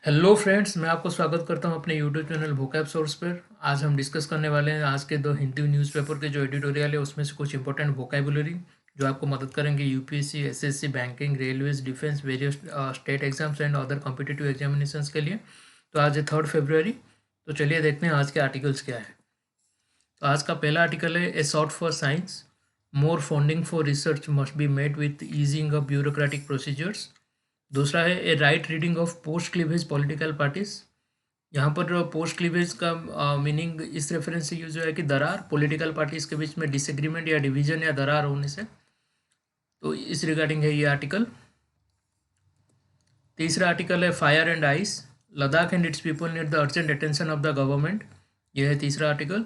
Hello friends, मैं आपको स्वागत करता हूं अपने यूट्यूब चैनल वोकैब सोर्स पर। आज हम डिस्कस करने वाले हैं आज के दो हिंदी न्यूज़पेपर के जो एडिटोरियल है उसमें से कुछ इंपॉर्टेंट वोकैबुलरी जो आपको मदद करेंगे UPSC, SSC, banking, railways, defence, various state exams and other competitive examinations के लिए। तो आज है 3 फरवरी। तो चलिए देखते हैं आज के आर्टिकल्स क्या है। तो आज का पहला आर्टिकल है a sort for science, more funding for research must be made with easing of bureaucratic procedures. दूसरा है a right reading of post cleavage political parties. यहाँ पर पोस्ट क्लीवेज का मीनिंग इस रेफरेंस से यूज हुआ है कि दरार, पॉलिटिकल पार्टीज के बीच में डिसएग्रीमेंट या डिवीजन या दरार होने से। तो इस रिगार्डिंग है ये आर्टिकल। तीसरा आर्टिकल है fire and ice, Ladakh and it's people need the urgent attention of the government. यह है तीसरा आर्टिकल।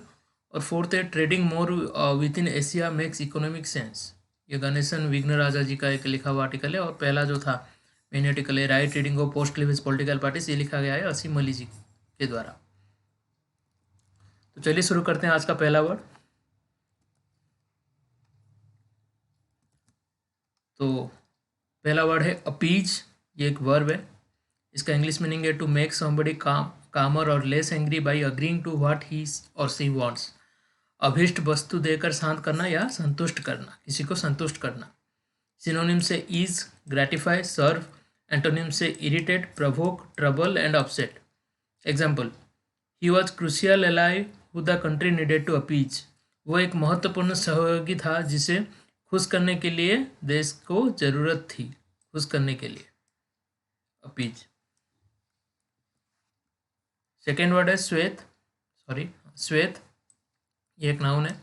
और फोर्थ है trading more with in Asia makes economic sense. ये गणेशन विघ्नराजा जी का एक लिखा हुआ आर्टिकल है। और पहला जो था मेन आर्टिकल है right reading of post cleavage political parties, ये लिखा गया है असीम अली जी के द्वारा। तो चलिए शुरू करते हैं आज का पहला वर्ड। तो पहला वर्ड है अपीज। ये एक वर्ब है। इसका इंग्लिश मीनिंग है to make somebody calmer or less angry by agreeing to what he or she wants. अभीष्ट वस्तु देकर शांत करना या संतुष्ट करना, किसी को संतुष्ट करना। सिनोनिम से ईज, ग्रेटिफाई, सर्व। एंटोनिम से irritate, provoke, trouble and upset. Example, he was crucial ally who the country needed to appease. वो एक महत्वपूर्ण सहयोगी था जिसे खुश करने के लिए देश को जरूरत थी। खुश करने के लिए अपीज। सेकेंड वर्ड है श्वेत। ये एक नाउन है।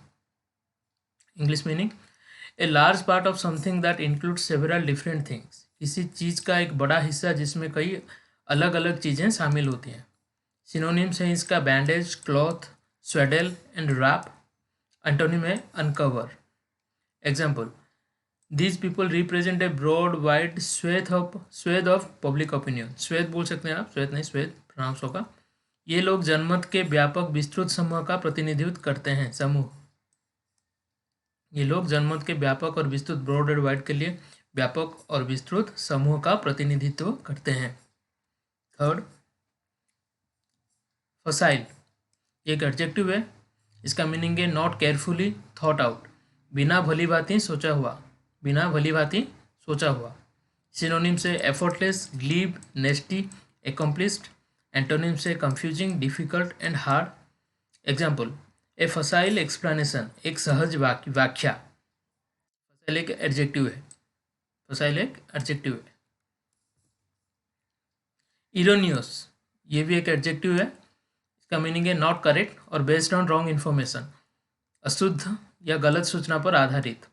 English meaning a large part of something that include several different things. किसी चीज़ का एक बड़ा हिस्सा जिसमें कई अलग अलग चीज़ें शामिल होती हैं। सिनोनिम्स है इसका bandage, cloth, swaddle and wrap. Antonym है uncover. Example, these people represent a broad wide swathe of public opinion. श्वेत बोल सकते हैं आप, श्वेत नहीं, श्वेत प्रोनाउंस होगा। ये लोग जनमत के व्यापक विस्तृत समूह का प्रतिनिधित्व करते हैं। समूह, ये लोग जनमत के व्यापक और विस्तृत, ब्रॉड एंड वाइड के लिए व्यापक और विस्तृत समूह का प्रतिनिधित्व करते हैं। थर्ड, फसाइल। ये एक एडजेक्टिव है। इसका मीनिंग है नॉट केयरफुली थॉट आउट, बिना भली भांति सोचा हुआ, बिना भली भांति सोचा हुआ। सिनोनिम से effortless, glib, nasty, accomplished. Antonym से confusing, difficult and hard. Example, a facile explanation, एक सहज व्याख्या। फसाइल एक एडजेक्टिव है। फसाइल एक एडजेक्टिव है। इरोनियस, ये भी एक एडजेक्टिव है। इसका मीनिंग है नॉट करेक्ट और बेस्ड ऑन रॉन्ग इन्फॉर्मेशन, अशुद्ध या गलत सूचना पर आधारित।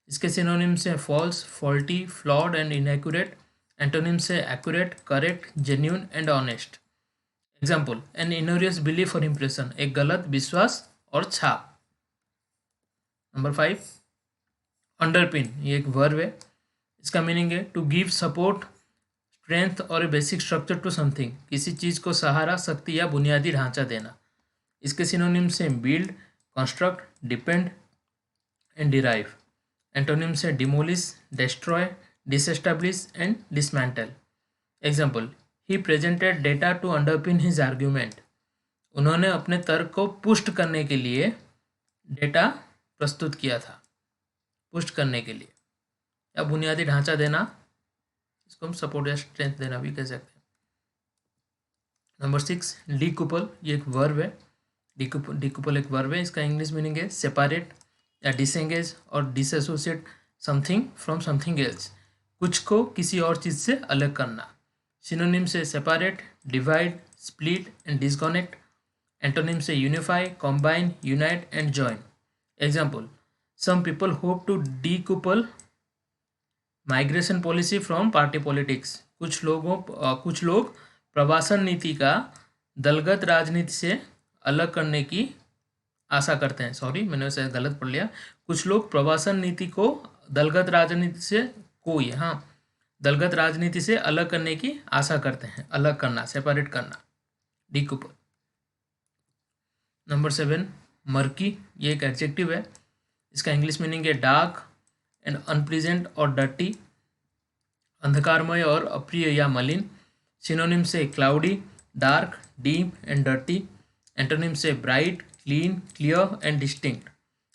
इसके सिनोनिम से false, faulty, flawed and inaccurate. Antonym से accurate, correct, genuine and honest. Example, an इनोरियस बिलीफ और इम्प्रेशन, एक गलत विश्वास और छाप। Number 5, underpin. ये एक वर्ब है। इसका मीनिंग है टू गिव सपोर्ट, स्ट्रेंथ और ए बेसिक स्ट्रक्चर टू समथिंग, किसी चीज़ को सहारा, शक्ति या बुनियादी ढांचा देना। इसके सिनोनिम से build, construct, depend and derive. Antonym से demolish, destroy, disestablish and dismantle. Example, he presented data to underpin his argument. उन्होंने अपने तर्क को पुष्ट करने के लिए डेटा प्रस्तुत किया था। पुष्ट करने के लिए या बुनियादी ढांचा देना, इसको हम सपोर्ट या स्ट्रेंथ देना भी कह सकते हैं। नंबर 6, डीकूपल। ये एक वर्ब है। डीकूपल एक वर्ब है। इसका इंग्लिश मीनिंग है सेपरेट या डिसएंगेज और dissociate something from something else, कुछ को किसी और चीज़ से अलग करना। सिनोनिम से separate, divide, split and disconnect. Antonym से unify, combine, unite and join. Example, some people hope to decouple migration policy from party politics. कुछ लोग प्रवासन नीति का दलगत राजनीति से अलग करने की आशा करते हैं। सॉरी, मैंने वैसे गलत पढ़ लिया। कुछ लोग प्रवासन नीति को दलगत राजनीति से दलगत राजनीति से अलग करने की आशा करते हैं। अलग करना, सेपरेट करना, डीकूपल। Number 7, murky. ये एक एडजेक्टिव है। इसका इंग्लिश मीनिंग है डार्क एंड अनप्लीजेंट और डर्टी, अंधकारमय और अप्रिय या मलिन। सिनोनिम से cloudy, dark, deep and dirty. Antonym से bright, clean, clear and distinct.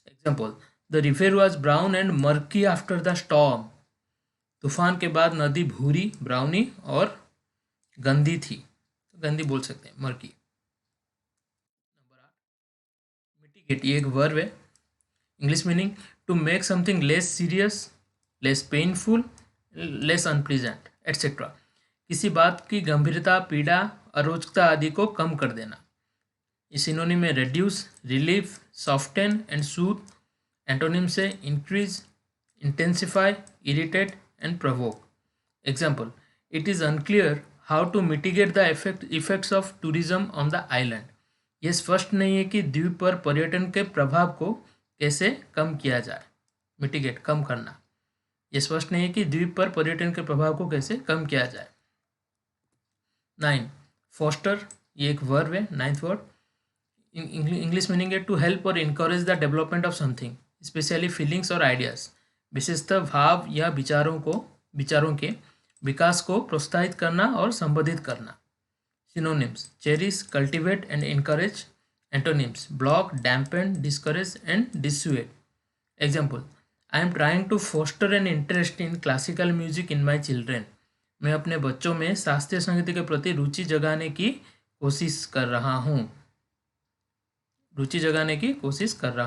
Example, the river was brown and murky after the storm. तूफान के बाद नदी भूरी, ब्राउनी और गंदी थी. तो गंदी बोल सकते हैं, मर्की. Number 8, mitigate. ये एक वर्ब है. English meaning to make something less serious, less painful, less unpleasant etcetera. किसी बात की गंभीरता, पीड़ा, अरोचकता आदि को कम कर देना. इस सिनोनिम में reduce, relief, soften and soothe. Antonym से increase, intensify, irritate and provoke. Example, it is unclear how to mitigate the effects of tourism on the island. ये स्पष्ट नहीं है कि द्वीप पर पर्यटन के प्रभाव को कैसे कम किया जाए. मिटिगेट, कम करना. ये स्पष्ट नहीं है कि द्वीप पर पर्यटन के प्रभाव को कैसे कम किया जाए. 9, फोस्टर. ये एक वर्ब है. 9th word. इंग्लिश मीनिंग है टू हेल्प और encourage the development of something, specially feelings और आइडियाज. विशेषतः भाव या विचारों के विकास को प्रोत्साहित करना और संबोधित करना. Synonyms, cherish, cultivate and encourage. Antonyms, block, dampen, discourage and dissuade. Example, I am trying to foster an interest in classical music in my children. मैं अपने बच्चों में शास्त्रीय संगीत के प्रति रुचि जगाने की कोशिश कर रहा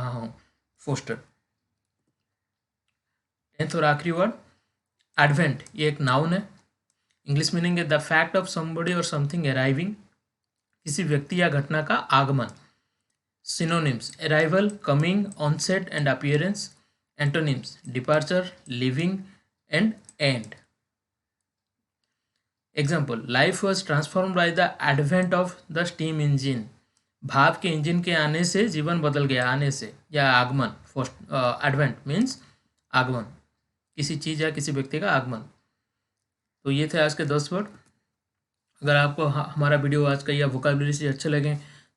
हूँ. फोस्टर. 10th और आखिरी वर्ड, एडवेंट. ये एक नाउन है. इंग्लिश मीनिंग है the fact of somebody or something arriving. किसी व्यक्ति या घटना का आगमन. Synonyms, arrival, coming, onset and appearance. Antonyms, departure, leaving and end. Example, life was transformed by the advent of the steam engine. भाप के engine के आने से जीवन बदल गया. आने से या आगमन. एडवेंट मीन्स आगमन, किसी चीज़ या किसी व्यक्ति का आगमन. तो ये थे आज के 10 वर्ड. अगर आपको हमारा वीडियो आज का या वोकैबुलरी से अच्छे लगे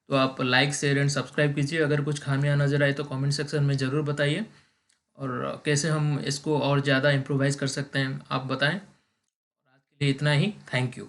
तो आप लाइक, शेयर एंड सब्सक्राइब कीजिए. अगर कुछ खामियां नज़र आए तो कमेंट सेक्शन में ज़रूर बताइए, और कैसे हम इसको और ज़्यादा इम्प्रोवाइज़ कर सकते हैं आप बताएं. आज के लिए इतना ही. Thank you.